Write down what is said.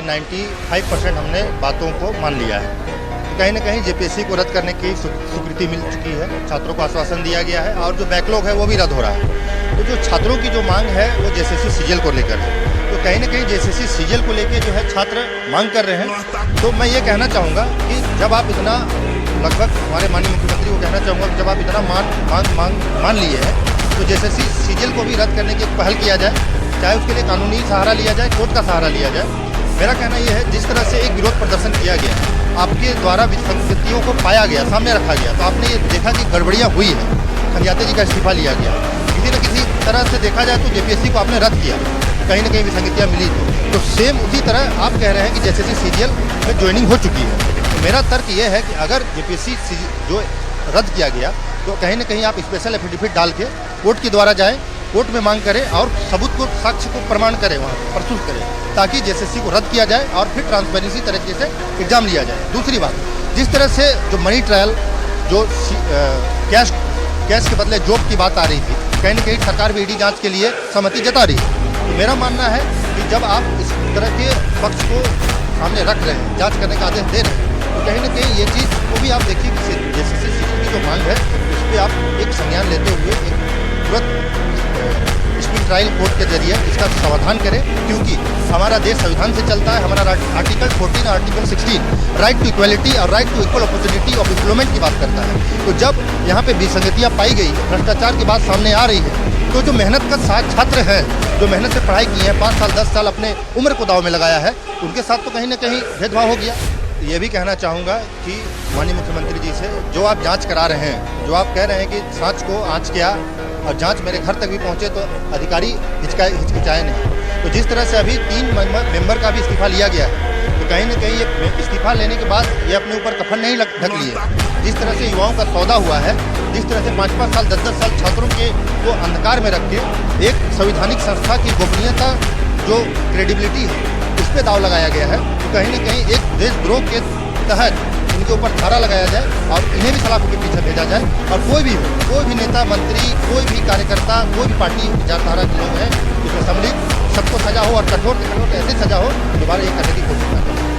95% हमने बातों को मान लिया है। कहीं न कहीं जेपीएससी को रद्द करने की स्वीकृति मिल चुकी है, छात्रों को आश्वासन दिया गया है और जो बैकलॉग है वो भी रद्द हो रहा है। तो जो छात्रों की जो मांग है वो जेएसएससी सीजीएल को लेकर है। तो कहीं न कहीं जेएसएससी सीजीएल को लेकर जो है छात्र मांग कर रहे हैं। तो मैं ये कहना चाहूँगा कि जब आप इतना लगभग हमारे माननीय मुख्यमंत्री को कहना चाहूँगा कि जब आप इतना मान लिए हैं तो जेएसएससी सीजीएल को भी रद्द करने की एक पहल किया जाए, चाहे उसके लिए कानूनी सहारा लिया जाए, कोर्ट का सहारा लिया जाए। मेरा कहना यह है जिस तरह से एक विरोध प्रदर्शन किया गया, आपके द्वारा विसंगतियों को पाया गया, सामने रखा गया, तो आपने ये देखा कि गड़बड़ियाँ हुई है, खंडियाते जी का इस्तीफा लिया गया, किसी न किसी तरह से देखा जाए तो जेपीएससी को आपने रद्द किया, कहीं न कहीं विसंगतियाँ मिली तो सेम उसी तरह आप कह रहे हैं कि जेएसएससी सीजीएल में ज्वाइनिंग हो चुकी है। तो मेरा तर्क ये है कि अगर जेपीएससी जो रद्द किया गया तो कहीं न कहीं आप स्पेशल एफिडेविट डाल के कोर्ट के द्वारा जाएँ, कोर्ट में मांग करें और सबूत को, साक्ष्य को प्रमाण करें, वहाँ प्रस्तुत करें, ताकि जेएसएससी को रद्द किया जाए और फिर ट्रांसपेरेंसी तरीके से एग्जाम लिया जाए। दूसरी बात, जिस तरह से जो मनी ट्रायल, जो कैश के बदले जॉब की बात आ रही थी, कहीं न कहीं सरकार भी ईडी जांच के लिए सहमति जता रही है। तो मेरा मानना है कि जब आप इस तरह के पक्ष को सामने रख रहे हैं, जाँच करने का आदेश दे रहे हैं, तो कहीं न कहीं ये चीज़ को भी आप देखिए कि जेएसएससी की जो मांग है उस पर आप एक संज्ञान लेते हुए एक तुरंत स्पीड ट्रायल कोर्ट के जरिए इसका समाधान करें, क्योंकि हमारा देश संविधान से चलता है। हमारा आर्टिकल 14 और आर्टिकल 16 राइट टू इक्वलिटी और right to equal opportunity of employment की बात करता है। तो जब यहाँ पे विसंगतियाँ पाई गई, भ्रष्टाचार की बात सामने आ रही है, तो जो मेहनत का छात्र हैं, जो मेहनत से पढ़ाई की है, 5 साल 10 साल अपने उम्र को दाव में लगाया है, उनके साथ तो कहीं न कहीं भेदभाव हो गया। ये भी कहना चाहूँगा कि माननीय मुख्यमंत्री जी से, जो आप जांच करा रहे हैं, जो आप कह रहे हैं कि सांच को आँच किया और जांच मेरे घर तक भी पहुंचे तो अधिकारी हिचकिचाए नहीं, तो जिस तरह से अभी 3 मेंबर का भी इस्तीफा लिया गया है, तो कहीं न कहीं ये इस्तीफा लेने के बाद ये अपने ऊपर कफन नहीं ढक लिए। जिस तरह से युवाओं का सौदा हुआ है, जिस तरह से 5-5 साल 10-10 साल छात्रों के को अंधकार में रख के एक संवैधानिक संस्था की गोपनीयता, जो क्रेडिबिलिटी है, उस पर दाव लगाया गया है, तो कहीं न कहीं एक देशद्रोह के तहत इनके ऊपर धारा लगाया जाए और इन्हें भी सलाखों के पीछे भेजा जाए। और कोई भी नेता, मंत्री, कोई भी कार्यकर्ता, कोई भी पार्टी विचारधारा के लोग हैं इसमें सम्मिलित, सबको सजा हो और कठोर से कठोर ऐसे सजा हो दोबारा ये करने की कोशिश न करें।